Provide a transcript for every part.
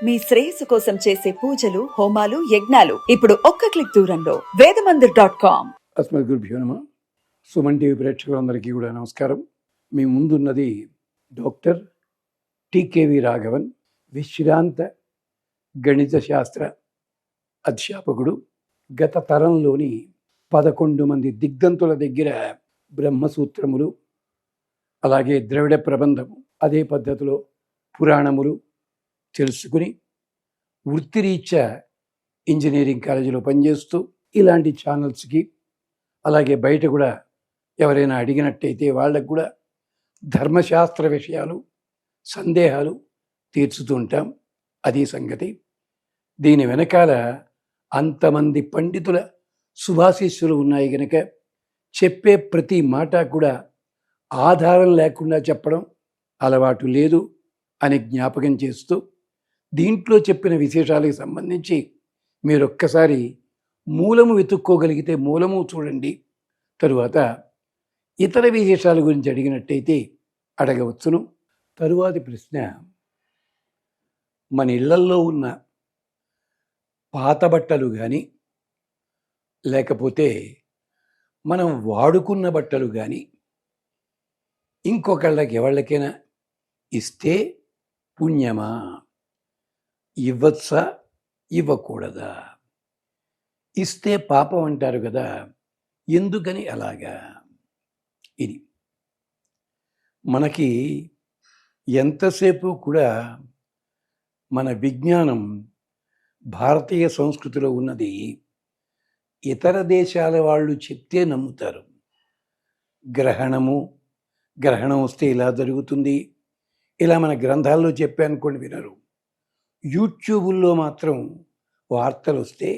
మీ శ్రేయస్సు కోసం చేసే పూజలు, హోమాలు, యజ్ఞాలు ఇప్పుడు ఒక్క క్లిక్ దూరంలో వేదమందిర్.com. అస్మద్గురుభ్యో నమః. సుమన్ టీవీ ప్రేక్షకులందరికీ కూడా నమస్కారం. మీ ముందున్నది డాక్టర్ టికేవి రాఘవన్, విశ్రాంత గణిత శాస్త్ర అధ్యాపకుడు. గత తరంలోని 11 మంది దిగ్దంతుల దగ్గర బ్రహ్మసూత్రములు, అలాగే ద్రవిడ ప్రబంధము, అదే పద్ధతిలో పురాణములు తెలుసుకుని వృత్తిరీత్యా ఇంజనీరింగ్ కాలేజీలో పనిచేస్తూ ఇలాంటి ఛానల్స్కి, అలాగే బయట కూడా ఎవరైనా అడిగినట్టయితే వాళ్ళకు కూడా ధర్మశాస్త్ర విషయాలు, సందేహాలు తీర్చుతూ ఉంటాం. అది సంగతి. దీని వెనకాల అంతమంది పండితుల శుభాశీస్సులు ఉన్నాయి కనుక చెప్పే ప్రతి మాట కూడా ఆధారం లేకుండా చెప్పడం అలవాటు లేదు అని జ్ఞాపకం చేస్తూ, దీంట్లో చెప్పిన విశేషాలకు సంబంధించి మీరు ఒక్కసారి మూలము వెతుక్కోగలిగితే మూలము చూడండి. తరువాత ఇతర విశేషాల గురించి అడిగినట్టయితే అడగవచ్చును. తరువాతి ప్రశ్న, మన ఇళ్లల్లో ఉన్న పాత బట్టలు కానీ, లేకపోతే మనం వాడుకున్న బట్టలు కానీ ఇంకొకళ్ళకి ఎవళ్ళకైనా ఇస్తే పుణ్యమా? ఇవ్వచ్చా, ఇవ్వకూడదా? ఇస్తే పాపం అంటారు కదా, ఎందుకని అలాగా? ఇది మనకి ఎంతసేపు కూడా మన విజ్ఞానం భారతీయ సంస్కృతిలో ఉన్నది ఇతర దేశాల వాళ్ళు చెప్తే నమ్ముతారు. గ్రహణం వస్తే ఇలా జరుగుతుంది, ఇలా మన గ్రంథాల్లో చెప్పానుకోండి వినరు. యూట్యూబుల్లో మాత్రం వార్తలు వస్తే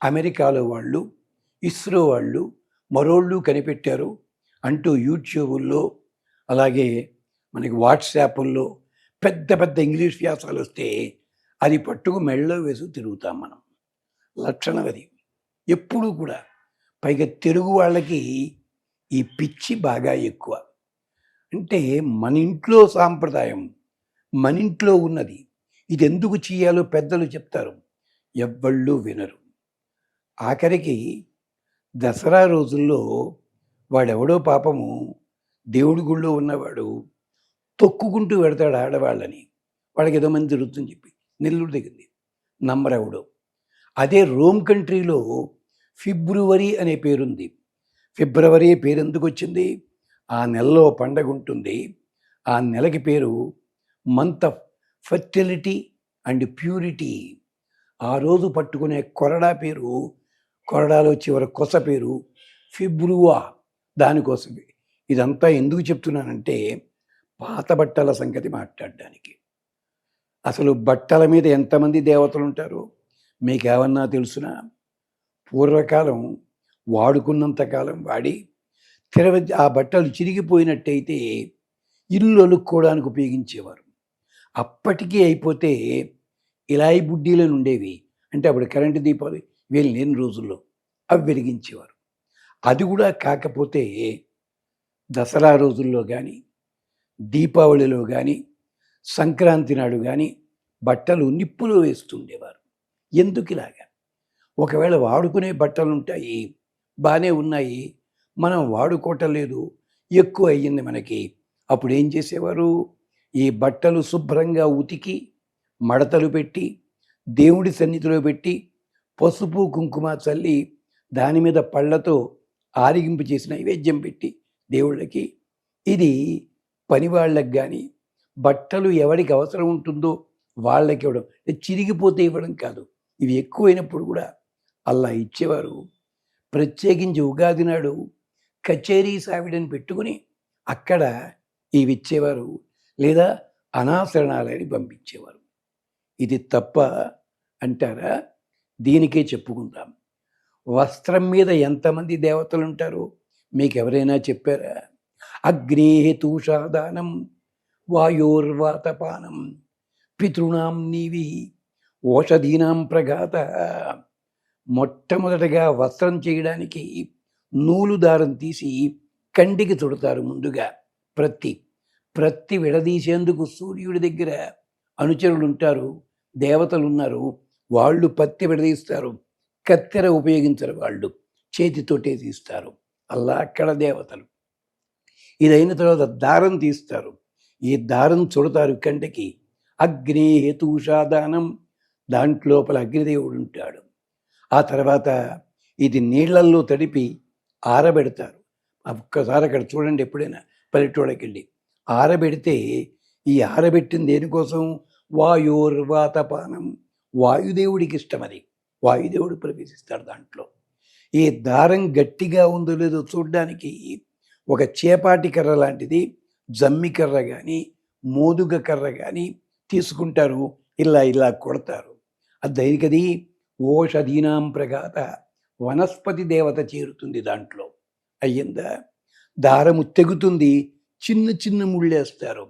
అమెరికాలో వాళ్ళు, ఇస్రో వాళ్ళు, మరోళ్ళు కనిపెట్టారు అంటూ యూట్యూబుల్లో, అలాగే మనకి వాట్సాప్ల్లో పెద్ద పెద్ద ఇంగ్లీష్ వ్యాసాలు వస్తే అది పట్టుకు మెళ్ళలో వేసి తిరుగుతాం మనం. లక్షణం అది ఎప్పుడూ కూడా. పైగా తెలుగు వాళ్ళకి ఈ పిచ్చి బాగా ఎక్కువ. అంటే మన ఇంట్లో సాంప్రదాయం, మన ఇంట్లో ఉన్నది, ఇది ఎందుకు చేయాలో పెద్దలు చెప్తారు, ఎవ్వళ్ళు వినరు. ఆఖరికి దసరా రోజుల్లో వాడెవడో పాపము దేవుడి గుళ్ళో ఉన్నవాడు తొక్కుకుంటూ పెడతాడు ఆడవాళ్ళని, వాళ్ళకి ఏదో మంది జరుగుతుందని చెప్పి నెల్లూరు దిగింది నమ్మరెవడో. అదే రోమ్ కంట్రీలో ఫిబ్రవరి అనే పేరుంది. ఫిబ్రవరి పేరు ఎందుకు వచ్చింది? ఆ నెలలో పండగ ఉంటుంది. ఆ నెలకి పేరు month of fertility and purity. ఆ రోజు పట్టుకునే కొరడా పేరు, కొరడాలో చివరి కొస పేరు ఫిబ్రువా. దానికోసమే ఇదంతా ఎందుకు చెప్తున్నానంటే పాత బట్టల సంగతి మాట్లాడడానికి. అసలు బట్టల మీద ఎంతమంది దేవతలు ఉంటారో మీకేమన్నా తెలుసునా? పూర్వకాలం వాడుకున్నంతకాలం వాడి ఆ బట్టలు చిరిగిపోయినట్టయితే ఇల్లు అలుక్కోవడానికి ఉపయోగించేవారు. అప్పటికీ అయిపోతే ఇలాయి బుడ్డీలను ఉండేవి, అంటే అప్పుడు కరెంటు దీపాలు వీళ్ళు లేని రోజుల్లో అవి వెలిగించేవారు. అది కూడా కాకపోతే దసరా రోజుల్లో కానీ, దీపావళిలో కానీ, సంక్రాంతి నాడు కానీ బట్టలు నిప్పులో వేస్తుండేవారు. ఎందుకు ఇలాగా? ఒకవేళ వాడుకునే బట్టలు ఉంటాయి, బాగానే ఉన్నాయి, మనం వాడుకోవటం లేదు, ఎక్కువ అయ్యింది మనకి, అప్పుడు ఏం చేసేవారు? ఈ బట్టలు శుభ్రంగా ఉతికి మడతలు పెట్టి దేవుడి సన్నిధిలో పెట్టి పసుపు కుంకుమ చల్లి దాని మీద పళ్ళతో ఆరిగింపు చేసి నైవేద్యం పెట్టి దేవుళ్ళకి, ఇది పని వాళ్ళకి కానీ బట్టలు ఎవరికి అవసరం ఉంటుందో వాళ్ళకి ఇవ్వడం, చిరిగిపోతే ఇవ్వడం కాదు. ఇవి ఎక్కువైనప్పుడు కూడా అలా ఇచ్చేవారు. ప్రత్యేకించి ఉగాది నాడు కచేరీ సావిడని పెట్టుకుని అక్కడ ఇవి ఇచ్చేవారు, లేదా అనాశరణాలని పంపించేవారు. ఇది తప్ప అంటారా? దీనికే చెప్పుకుందాం. వస్త్రం మీద ఎంతమంది దేవతలు ఉంటారో మీకు ఎవరైనా చెప్పారా? అగ్నేహే తూషాదానం, వాయోర్వాతపానం, పితృణాం నీవి, ఓషధీనాం ప్రఘాత. మొట్టమొదటగా వస్త్రం చేయడానికి నూలు దారం తీసి కండికి చుడతారు. ముందుగా ప్రత్తి విడదీసేందుకు సూర్యుడి దగ్గర అనుచరులు ఉంటారు, దేవతలు ఉన్నారు, వాళ్ళు పత్తి విడదీస్తారు, కత్తెర ఉపయోగించరు, వాళ్ళు చేతితోటే తీస్తారు. అలా అక్కడ దేవతలు. ఇదైన తర్వాత దారం తీస్తారు, ఈ దారం చుడతారు కంటికి. అగ్ని హేతుషాదానం, దాంట్లోపల అగ్నిదేవుడు ఉంటాడు. ఆ తర్వాత ఇది నీళ్లల్లో తడిపి ఆరబెడతారు. ఒక్కసారి అక్కడ చూడండి, ఎప్పుడైనా పల్లెటూళ్ళకి వెళ్ళి ఆరబెడితే, ఈ ఆరబెట్టింది దేనికోసం? వాయోర్వాతపానం, వాయుదేవుడికి ఇష్టం అది. వాయుదేవుడు ప్రవేశిస్తాడు దాంట్లో. ఈ దారం గట్టిగా ఉందో లేదో చూడ్డానికి ఒక చేపాటి కర్ర లాంటిది, జమ్మి కర్ర కానీ మోదుగ కర్ర కానీ తీసుకుంటారు, ఇలా ఇలా కొడతారు. అది దేనికది? ఓషధీనాం ప్రఘాత, వనస్పతి దేవత చేరుతుంది దాంట్లో. అయ్యిందా? దారము తెగుతుంది, చిన్న చిన్న ముళ్ళేస్తారు.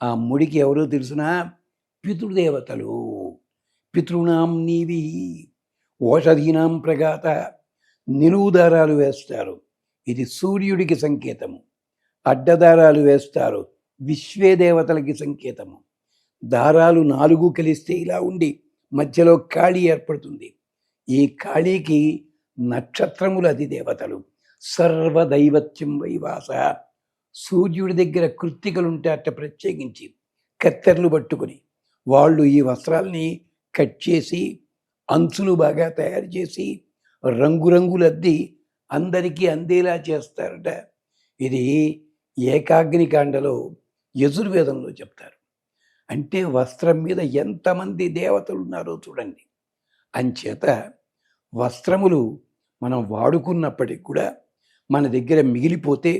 ఆ ముడికి ఎవరో తెలుసునా? పితృదేవతలు. పితృణాం నీవి ఓషధీనాం ప్రఘాత, నిలువు దారాలు వేస్తారు, ఇది సూర్యుడికి సంకేతము. అడ్డదారాలు వేస్తారు, విశ్వే దేవతలకి సంకేతము. దారాలు 4 కలిస్తే ఇలా ఉండి మధ్యలో ఖాళీ ఏర్పడుతుంది. ఈ ఖాళీకి నక్షత్రములు అధిదేవతలు. సర్వదైవత్యం వైవాస, సూర్యుడి దగ్గర కృత్తికలుంటే అట్ట ప్రత్యేకించి కత్తెరలు పట్టుకుని వాళ్ళు ఈ వస్త్రాల్ని కట్ చేసి అంచులు బాగా తయారు చేసి రంగురంగులద్ది అందరికీ అందేలా చేస్తారట. ఇది ఏకాగ్నికాండలో యజుర్వేదంలో చెప్తారు. అంటే వస్త్రం మీద ఎంతమంది దేవతలు ఉన్నారో చూడండి. అంచేత వస్త్రములు మనం వాడుకున్నప్పటికి కూడా మన దగ్గర మిగిలిపోతే,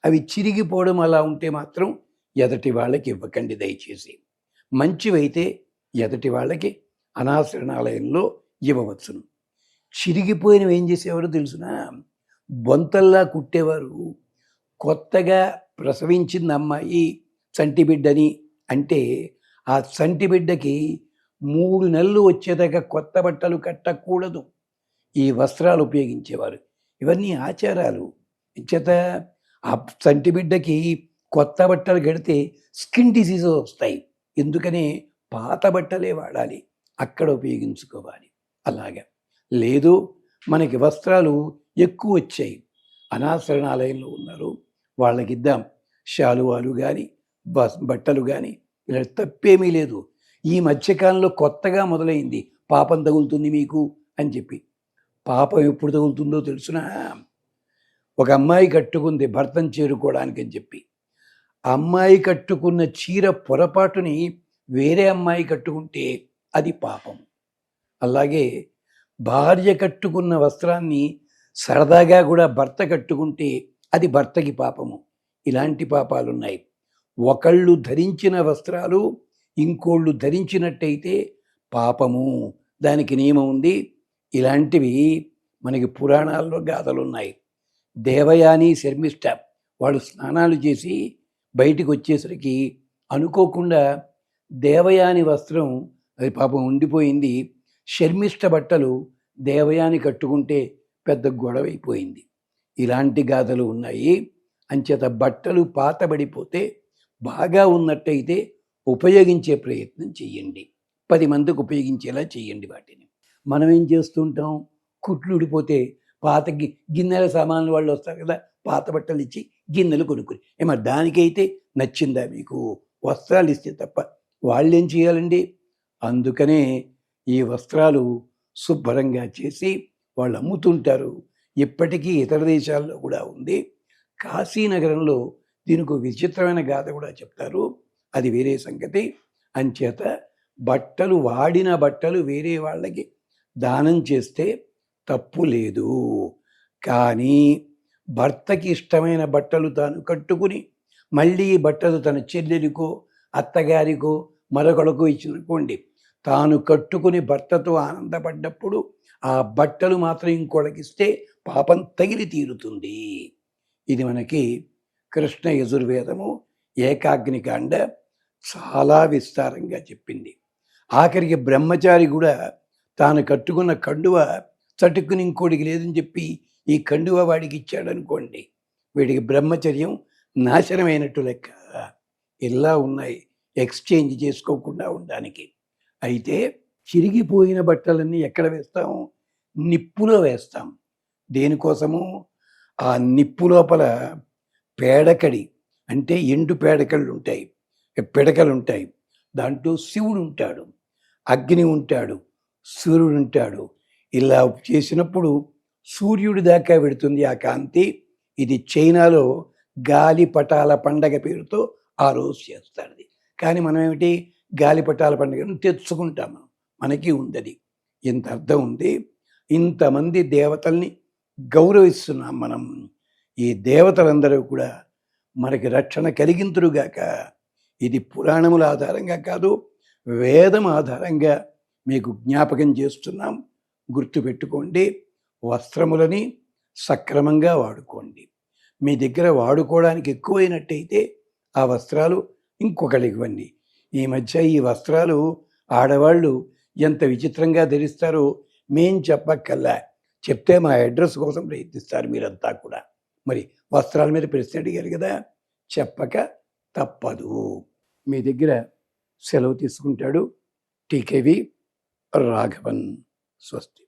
అవి చిరిగిపోవడం అలా ఉంటే మాత్రం ఎదటి వాళ్ళకి ఇవ్వకండి దయచేసి. మంచివైతే ఎదటి వాళ్ళకి అనాశరణాలయంలో ఇవ్వవచ్చును. చిరిగిపోయినవి ఏం చేసేవారు తెలుసునా? బొంతల్లా కుట్టేవారు. కొత్తగా ప్రసవించింది అమ్మాయి చంటి బిడ్డని అంటే, ఆ చంటి బిడ్డకి 3 నెలలు వచ్చేదాకా కొత్త బట్టలు కట్టకూడదు, ఈ వస్త్రాలు ఉపయోగించేవారు. ఇవన్నీ ఆచారాలు. చేత ఆ చంటి బిడ్డకి కొత్త బట్టలు కడితే స్కిన్ డిసీజెస్ వస్తాయి. ఎందుకని పాత బట్టలే వాడాలి, అక్కడ ఉపయోగించుకోవాలి. అలాగా లేదు, మనకి వస్త్రాలు ఎక్కువ వచ్చాయి, అనాశరణాలయంలో ఉన్నారు, వాళ్ళకి ఇద్దాం. శాలువాలు కానీ బట్టలు కానీ, ఇలా తప్పేమీ లేదు. ఈ మధ్యకాలంలో కొత్తగా మొదలైంది పాపం తగులుతుంది మీకు అని చెప్పి. పాపం ఎప్పుడు తగులుతుందో తెలుసునా? ఒక అమ్మాయి కట్టుకుంది భర్తను చేరుకోవడానికి అని చెప్పి. అమ్మాయి కట్టుకున్న చీర పొరపాటుని వేరే అమ్మాయి కట్టుకుంటే అది పాపం. అలాగే భార్య కట్టుకున్న వస్త్రాన్ని సరదాగా కూడా భర్త కట్టుకుంటే అది భర్తకి పాపము. ఇలాంటి పాపాలున్నాయి. ఒకళ్ళు ధరించిన వస్త్రాలు ఇంకోళ్ళు ధరించినట్టయితే పాపము, దానికి నియమం ఉంది. ఇలాంటివి మనకి పురాణాల్లో గాథలున్నాయి. దేవయాని శర్మిష్ఠ వాళ్ళు స్నానాలు చేసి బయటికి వచ్చేసరికి అనుకోకుండా దేవయాని వస్త్రం అది పాపం ఉండిపోయింది. శర్మిష్ఠ బట్టలు దేవయాని కట్టుకుంటే పెద్ద గొడవ అయిపోయింది. ఇలాంటి గాథలు ఉన్నాయి. అంచేత బట్టలు పాతబడిపోతే బాగా ఉన్నట్టయితే ఉపయోగించే ప్రయత్నం చెయ్యండి, 10 మందికి ఉపయోగించేలా చెయ్యండి వాటిని. మనం ఏం చేస్తుంటాం? కుట్లు ఊడిపోతే పాత గిన్నెల సామాన్లు వాళ్ళు వస్తారు కదా, పాత బట్టలు ఇచ్చి గిన్నెలు కొనుక్కుని, ఏమో దానికైతే నచ్చిందా మీకు? వస్త్రాలు ఇస్తే తప్ప వాళ్ళేం చేయాలండి? అందుకనే ఈ వస్త్రాలు శుభ్రంగా చేసి వాళ్ళు అమ్ముతుంటారు. ఇప్పటికీ ఇతర దేశాల్లో కూడా ఉంది. కాశీనగరంలో దీనికి విచిత్రమైన గాథ కూడా చెప్తారు, అది వేరే సంగతి. అంచేత బట్టలు, వాడిన బట్టలు వేరే వాళ్ళకి దానం చేస్తే తప్పు లేదు. కానీ భర్తకి ఇష్టమైన బట్టలు తాను కట్టుకుని మళ్ళీ ఈ బట్టలు తన చెల్లెలికో అత్తగారికో మరొకడికో ఇచ్చిననుకోండి, తాను కట్టుకుని భర్తతో ఆనందపడ్డప్పుడు ఆ బట్టలు మాత్రం ఇంకొకడికిస్తే పాపం తగిలి తీరుతుంది. ఇది మనకి కృష్ణ యజుర్వేదము ఏకాగ్నికాండ చాలా విస్తారంగా చెప్పింది. ఆఖరికి బ్రహ్మచారి కూడా తాను కట్టుకున్న కండువ చటుక్కుని ఇంకోటికి లేదని చెప్పి ఈ కండువ వాడికి ఇచ్చాడనుకోండి, వీడికి బ్రహ్మచర్యం నాశనమైనట్టు లెక్క. ఇలా ఉన్నాయి ఎక్స్చేంజ్ చేసుకోకుండా ఉండడానికి. అయితే చిరిగిపోయిన బట్టలన్నీ ఎక్కడ వేస్తాం? నిప్పులో వేస్తాం. దేనికోసము? ఆ నిప్పు లోపల పేడకడి అంటే ఎండు పేడకళ్ళు ఉంటాయి, పిడకలు ఉంటాయి. దాంట్లో శివుడు ఉంటాడు, అగ్ని ఉంటాడు, సూర్యుడు ఉంటాడు. ఇలా చేసినప్పుడు సూర్యుడి దాకా పెడుతుంది ఆ కాంతి. ఇది చైనాలో గాలిపటాల పండగ పేరుతో ఆ రోజు చేస్తారు. కానీ మనం ఏమిటి, గాలిపటాల పండుగను తెచ్చుకుంటాము, మనకి ఉందది. ఇంత అర్థం ఉంది. ఇంతమంది దేవతల్ని గౌరవిస్తున్నాం మనం. ఈ దేవతలందరూ కూడా మనకి రక్షణ కలిగింతురుగాక. ఇది పురాణముల ఆధారంగా కాదు, వేదం ఆధారంగా మీకు జ్ఞాపకం చేస్తున్నాం. గుర్తుపెట్టుకోండి. వస్త్రములని సక్రమంగా వాడుకోండి. మీ దగ్గర వాడుకోవడానికి ఎక్కువైనట్టయితే ఆ వస్త్రాలు ఇంకొకరికి ఇవ్వండి. ఈ మధ్య ఈ వస్త్రాలు ఆడవాళ్ళు ఎంత విచిత్రంగా ధరిస్తారో మేం చెప్పక్కల్లా. చెప్తే మా అడ్రస్ కోసం ప్రయత్నిస్తారు మీరంతా కూడా. మరి వస్త్రాల మీద ప్రశ్న అడిగారు కదా, చెప్పక తప్పదు. మీ దగ్గర సెలవు తీసుకుంటాడు టీకేవి రాఘవన్. స్వస్తి.